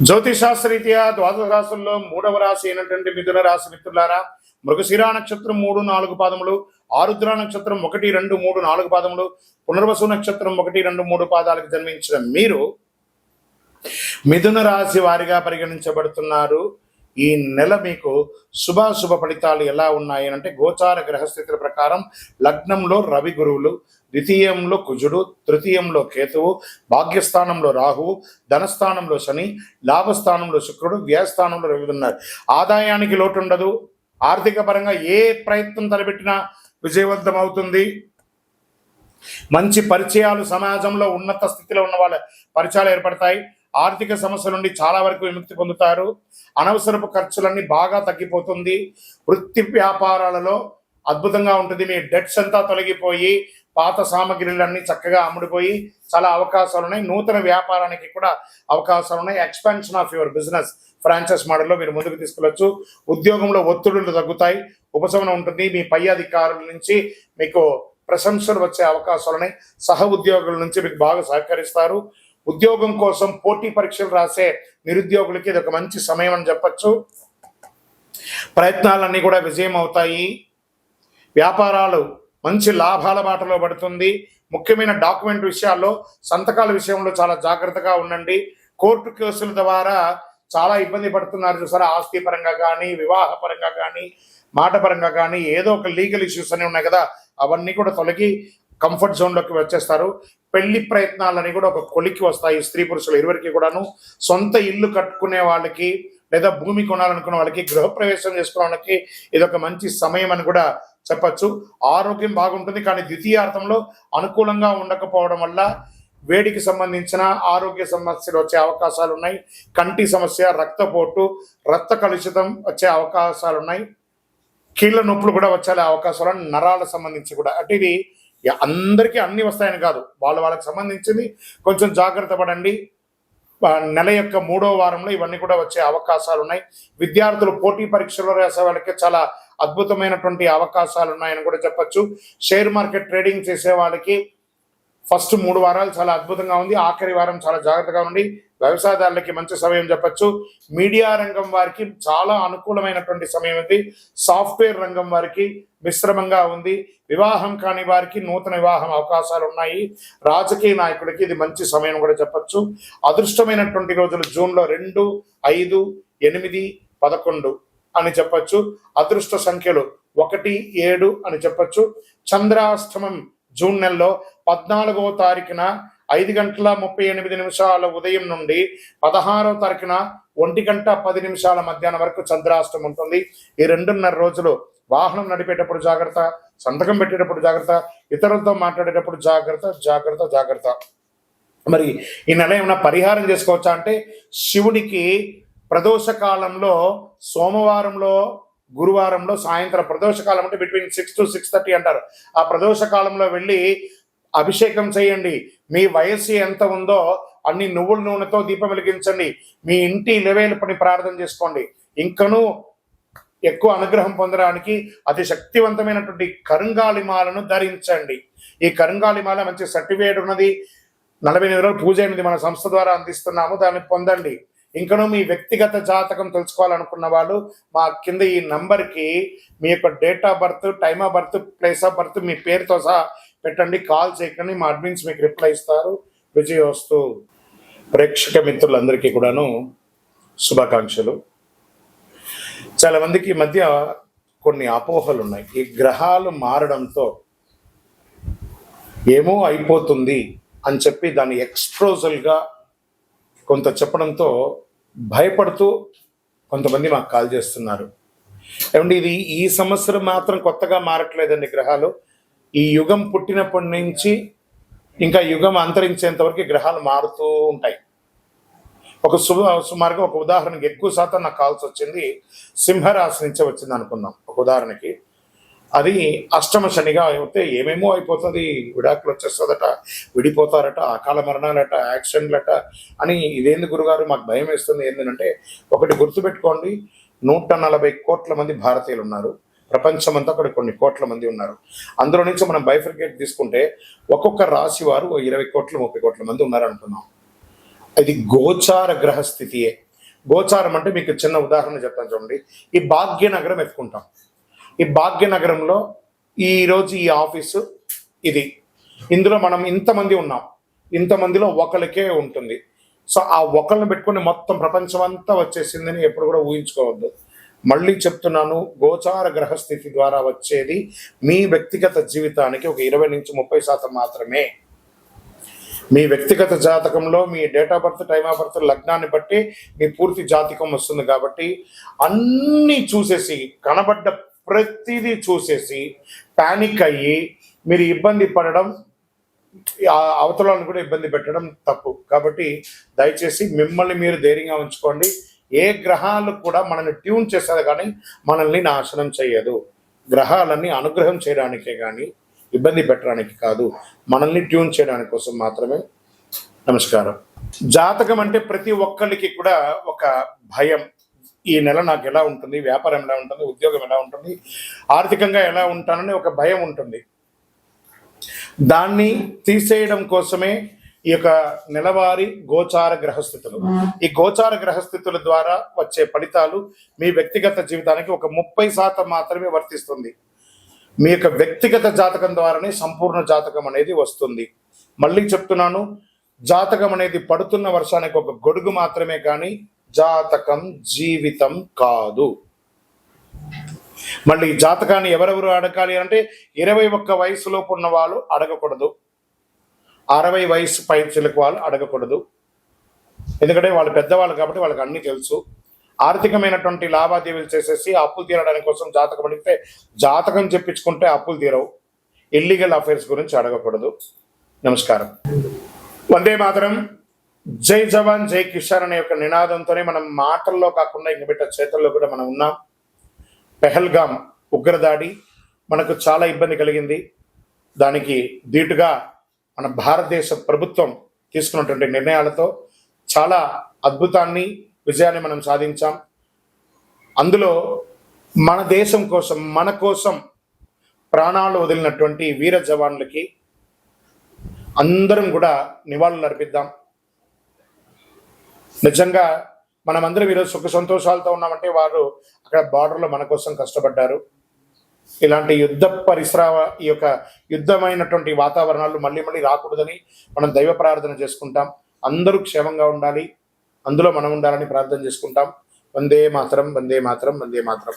జ్యోతిషాస్త్రరీత్యా ద్వాదశ రాశుల్లో మూడవ రాశి అయినటువంటి మిథున రాశి మిత్రులారా, మృగశిరా నక్షత్రం 3, 4 పాదములు, ఆరుద్ర నక్షత్రం 1, 2, 3, 4 పాదములు, పునర్వసు నక్షత్రం 1, 2, 3 పాదాలకు జన్మించిన మీరు మిథున రాశి వారిగా పరిగణించబడుతున్నారు. ఈ నెల మీకు శుభాశుభ ఫలితాలు ఎలా ఉన్నాయి అంటే, గోచార గ్రహస్థితుల ప్రకారం లగ్నంలో రవి గురువులు, ద్వితీయంలో కుజుడు, తృతీయంలో కేతువు, భాగ్యస్థానంలో రాహువు, ధనస్థానంలో శని, లాభస్థానంలో శుక్రుడు, వ్యయస్థానంలో రవి ఉన్నారు. ఆదాయానికి లోటు ఉండదు. ఆర్థిక పరంగా ఏ ప్రయత్నం తలపెట్టినా విజయవంతం అవుతుంది. మంచి పరిచయాలు, సమాజంలో ఉన్నత స్థితిలో ఉన్న వాళ్ళ పరిచయాలు ఏర్పడతాయి. ఆర్థిక సమస్యల నుండి చాలా వరకు విముక్తి పొందుతారు. అనవసరపు ఖర్చులన్నీ బాగా తగ్గిపోతుంది. వృత్తి వ్యాపారాలలో అద్భుతంగా ఉంటుంది. మీ డెట్స్ అంతా తొలగిపోయి పాత సామగ్రిలన్నీ చక్కగా అమ్ముడిపోయి చాలా అవకాశాలు ఉన్నాయి. నూతన వ్యాపారానికి కూడా అవకాశాలు ఉన్నాయి. Expansion of your business franchise మోడల్లో మీరు ముందుకు తీసుకెళ్లొచ్చు. ఉద్యోగంలో ఒత్తిడులు తగ్గుతాయి, ఉపశమనం ఉంటుంది. మీ పై అధికారుల నుంచి మీకు ప్రశంసలు వచ్చే అవకాశాలు ఉన్నాయి. సహ ఉద్యోగుల నుంచి మీకు బాగా సహకరిస్తారు. ఉద్యోగం కోసం పోటీ పరీక్షలు రాసే నిరుద్యోగులకి ఇది ఒక మంచి సమయం అని చెప్పచ్చు. ప్రయత్నాలన్నీ కూడా విజయం అవుతాయి. వ్యాపారాలు మంచి లాభాల బాటలో పడుతుంది. ముఖ్యమైన డాక్యుమెంట్ విషయాల్లో, సంతకాల విషయంలో చాలా జాగ్రత్తగా ఉండండి. కోర్టు కేసుల ద్వారా చాలా ఇబ్బంది పడుతున్నారు చూసారా, ఆస్తి పరంగా కానీ, వివాహ పరంగా కానీ, మాట పరంగా కానీ, ఏదో ఒక లీగల్ ఇష్యూస్ అన్నీ ఉన్నాయి కదా, అవన్నీ కూడా తొలగి కంఫర్ట్ జోన్లోకి వచ్చేస్తారు. పెళ్లి ప్రయత్నాలని కూడా ఒక కొలికి వస్తాయి. స్త్రీ పురుషులు ఇరువురికి కూడాను. సొంత ఇల్లు కట్టుకునే వాళ్ళకి, లేదా భూమి కొనాలనుకునే వాళ్ళకి, గృహప్రవేశం చేసుకునే వాళ్ళకి ఇది ఒక మంచి సమయం అని కూడా చెప్పచ్చు. ఆరోగ్యం బాగుంటుంది, కానీ ద్వితీయార్థంలో అనుకూలంగా ఉండకపోవడం వల్ల వేడికి సంబంధించిన ఆరోగ్య సమస్యలు వచ్చే అవకాశాలు ఉన్నాయి. కంటి సమస్య, రక్తపోటు, రక్త కలుషితం వచ్చే అవకాశాలు ఉన్నాయి. కీళ్ళ నొప్పులు కూడా వచ్చే అవకాశాలు, నరాలకు సంబంధించి కూడా. అంటే ఇది అందరికీ అన్ని వస్తాయని కాదు, వాళ్ళకి సంబంధించింది కొంచెం జాగ్రత్త పడండి. నెల యొక్క 3వ వారంలో ఇవన్నీ కూడా వచ్చే అవకాశాలు ఉన్నాయి. విద్యార్థులు పోటీ పరీక్షలు రాసే వాళ్ళకి చాలా అద్భుతమైనటువంటి అవకాశాలు ఉన్నాయని కూడా చెప్పచ్చు. షేర్ మార్కెట్ ట్రేడింగ్ చేసే వాళ్ళకి ఫస్ట్ 3 వారాలు చాలా అద్భుతంగా ఉంది. ఆఖరి వారం చాలా జాగ్రత్తగా ఉండి. వ్యవసాయదారులకి మంచి సమయం చెప్పచ్చు. మీడియా రంగం వారికి చాలా అనుకూలమైనటువంటి సమయం ఇది. సాఫ్ట్వేర్ రంగం వారికి మిశ్రమంగా ఉంది. వివాహం కాని వారికి నూతన వివాహం అవకాశాలు ఉన్నాయి. రాజకీయ నాయకుడికి ఇది మంచి సమయం కూడా చెప్పచ్చు. అదృష్టమైనటువంటి రోజులు జూన్లో 2, 5, 8, 11 అని చెప్పచ్చు. అదృష్ట సంఖ్యలు 1, 7 అని చెప్పచ్చు. చంద్రాష్టమం జూన్ నెలలో 14వ తారీఖున 5:38 ఉదయం నుండి 16వ తారీఖున 1:10 మధ్యాహ్నం వరకు చంద్రాష్టమం ఉంటుంది. ఈ 2.5 రోజులు వాహనం నడిపేటప్పుడు జాగ్రత్త, సంతకం పెట్టేటప్పుడు జాగ్రత్త, ఇతరులతో మాట్లాడేటప్పుడు జాగ్రత్త జాగ్రత్త జాగ్రత్త. మరి ఈ నెల ఏమైనా పరిహారం చేసుకోవచ్చా అంటే, శివుడికి ప్రదోష కాలంలో సోమవారంలో, గురువారంలో సాయంత్రం, ప్రదోష కాలం అంటే బిట్వీన్ 6 to 6:30 అంటారు. ఆ ప్రదోష కాలంలో వెళ్ళి అభిషేకం చేయండి. మీ వయస్సు ఎంత ఉందో అన్ని నువ్వుల నూనెతో దీపం వెలిగించండి. మీ ఇంటి ఇలవేలుపని ప్రార్థన చేసుకోండి. ఇంకనూ ఎక్కువ అనుగ్రహం పొందడానికి అతి శక్తివంతమైనటువంటి కరుంగాలిమాలను ధరించండి. ఈ కరుంగాలిమాల మంచి సర్టిఫికేట్ ఉన్నది, 48 రోజులు పూజ అయినది, మన సంస్థ ద్వారా అందిస్తున్నాము, దాన్ని పొందండి. ఇంకనూ మీ వ్యక్తిగత జాతకం తెలుసుకోవాలనుకున్న వాళ్ళు మా కింద ఈ నంబర్కి మీ యొక్క date of birth, time of birth, place of birth, మీ పేరుతో సహా పెట్టండి. కాల్ చేయకండి, మా అడ్మిన్స్ మీకు రిప్లై ఇస్తారు. విజయోస్తు. ప్రేక్షక మిత్రులందరికీ కూడాను శుభాకాంక్షలు. చాలా మందికి ఈ మధ్య కొన్ని అపోహలు ఉన్నాయి. ఈ గ్రహాలు మారడంతో ఏమో అయిపోతుంది అని చెప్పి దాన్ని ఎక్స్ప్రోజల్గా కొంత చెప్పడంతో భయపడుతూ కొంతమంది మాకు కాల్ చేస్తున్నారు. ఏమంటే ఇది ఈ సంవత్సరం మాత్రం కొత్తగా మారట్లేదండి గ్రహాలు. ఈ యుగం పుట్టినప్పటి నుంచి ఇంకా యుగం అంతరించేంత వరకు గ్రహాలు మారుతూ ఉంటాయి. సుమారుగా ఒక ఉదాహరణకి ఎక్కువ శాతం నాకు కాల్స్ వచ్చింది సింహరాశి నుంచే వచ్చింది అనుకుందాం. ఒక ఉదాహరణకి అది అష్టమ శనిగా అయితే ఏమేమో అయిపోతుంది, విడాకులు వచ్చేస్తుందట, విడిపోతారట, అకాల మరణాలట, యాక్సిడెంట్లట అని. ఇదేంది గురుగారు మాకు భయం వేస్తుంది ఏంటంటే, ఒకటి గుర్తుపెట్టుకోండి, 140 కోట్ల మంది భారతీయులు ఉన్నారు. ప్రపంచమంతా కూడా కొన్ని కోట్ల మంది ఉన్నారు. అందులో నుంచి మనం బైఫర్కేట్ తీసుకుంటే ఒక్కొక్క రాశి వారు 20 కోట్ల 30 కోట్ల మంది ఉన్నారు అనుకున్నాం. అది గోచార గ్రహ స్థితియే. గోచారం అంటే మీకు చిన్న ఉదాహరణ చెప్తాను చూడండి. ఈ భాగ్యనగరం ఎత్తుకుంటాం. ఈ భాగ్యనగరంలో ఈరోజు ఈ ఆఫీసు ఇది, ఇందులో మనం ఇంతమంది ఉన్నాం, ఇంతమందిలో ఒకరికే ఉంటుంది. సో ఆ ఒకరిని పెట్టుకుని మొత్తం ప్రపంచం అంతా వచ్చేసిందని ఎప్పుడు కూడా ఊహించుకోవద్దు. మళ్ళీ చెప్తున్నాను, గోచార గ్రహస్థితి ద్వారా వచ్చేది మీ వ్యక్తిగత జీవితానికి ఒక 20-30% మాత్రమే. మీ వ్యక్తిగత జాతకంలో మీ date of birth, time of birth, లగ్నాన్ని బట్టి మీ పూర్తి జాతకం వస్తుంది. కాబట్టి అన్నీ చూసేసి, కనబడ్డ ప్రతిదీ చూసేసి పానిక్ అయ్యి మీరు ఇబ్బంది పడడం, అవతలను కూడా ఇబ్బంది పెట్టడం తప్పు. కాబట్టి దయచేసి మిమ్మల్ని మీరు ధైర్యంగా ఉంచుకోండి. ఏ గ్రహాలు కూడా మనల్ని ట్యూన్ చేసేది కానీ మనల్ని నాశనం చేయదు. గ్రహాలన్నీ అనుగ్రహం చేయడానికే కానీ ఇబ్బంది పెట్టడానికి కాదు, మనల్ని ట్యూన్ చేయడానికి కోసం మాత్రమే. నమస్కారం. జాతకం అంటే ప్రతి ఒక్కరికి కూడా ఒక భయం. ఈ నెల నాకు ఎలా ఉంటుంది, వ్యాపారం ఎలా ఉంటుంది, ఉద్యోగం ఎలా ఉంటుంది, ఆర్థికంగా ఎలా ఉంటానని ఒక భయం ఉంటుంది. దాన్ని తీసేయడం కోసమే ఈ యొక్క నెలవారీ గోచార గ్రహస్థితులు. ఈ గోచార గ్రహస్థితుల ద్వారా వచ్చే ఫలితాలు మీ వ్యక్తిగత జీవితానికి ఒక 30% మాత్రమే వర్తిస్తుంది. మీ యొక్క వ్యక్తిగత జాతకం ద్వారానే సంపూర్ణ జాతకం అనేది వస్తుంది. మళ్ళీ చెప్తున్నాను, జాతకం అనేది పడుతున్న వర్షానికి ఒక గొడుగు మాత్రమే కానీ జాతకం జీవితం కాదు. మళ్ళీ జాతకాన్ని ఎవరెవరు అడగాలి అంటే 21 వయసులోపు ఉన్న వాళ్ళు అడగకూడదు, 60 వయసు పై చిలుకు వాళ్ళు అడగకూడదు. ఎందుకంటే వాళ్ళు పెద్దవాళ్ళు కాబట్టి వాళ్ళకి అన్నీ తెలుసు. ఆర్థికమైనటువంటి లావాదేవీలు చేసేసి అప్పులు తీరడానికి కోసం జాతకం అడిగితే, జాతకం చెప్పించుకుంటే అప్పులు తీరవు. ఇల్లీగల్ అఫైర్స్ గురించి అడగకూడదు. నమస్కారం. వందే మాతరం. జై జవాన్ జై కిషాన్ అనే యొక్క నినాదంతోనే మనం మాటల్లో కాకుండా ఇంక బిడ్డ చేతుల్లో కూడా మనం ఉన్నాం. పెహల్గాం ఉగ్రదాడి మనకు చాలా ఇబ్బంది కలిగింది. దానికి ధీటుగా మన భారతదేశ ప్రభుత్వం తీసుకున్నటువంటి నిర్ణయాలతో చాలా అద్భుతాన్ని, విజయాన్ని మనం సాధించాం. అందులో మన దేశం కోసం, మన కోసం ప్రాణాలు వదిలినటువంటి వీర జవాన్లకి అందరం కూడా నివాళులు అర్పిద్దాం. నిజంగా మనమందరం ఈరోజు సుఖ సంతోషాలతో ఉన్నామంటే వారు అక్కడ బార్డర్లో మన కోసం కష్టపడ్డారు. ఇలాంటి ఈ యొక్క యుద్ధమైనటువంటి వాతావరణాలు మళ్ళీ మళ్ళీ రాకూడదని మనం దైవ ప్రార్థన చేసుకుంటాం. అందరూ క్షేమంగా ఉండాలి, అందులో మనం ఉండాలని ప్రార్థన చేసుకుంటాం. వందే మాతరం, వందే మాతరం, వందే మాతరం.